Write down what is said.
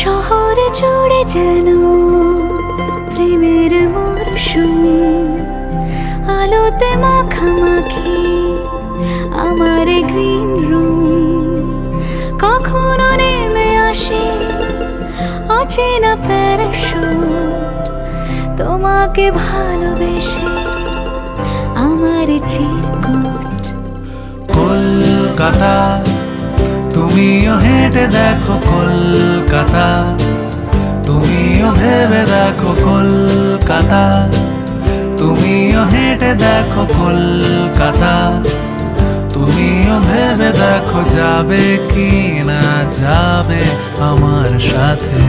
শহরে জুড়ে যেন প্রেমের মরশুম, আলোতে মাখামাখি আমার গ্রিন রুম। কখনো নেমে আসে অচেনা প্যারাশুট, তোমাকে ভালোবেসে আমার চিরকুট। কলকাতা তুমিও হেঁটে দেখো, কলকাতা তুমিও ভেবে দেখো, কলকাতা তুমিও হেঁটে দেখো, কলকাতা তুমিও ভেবে দেখো, যাবে কি না যাবে আমার সাথে।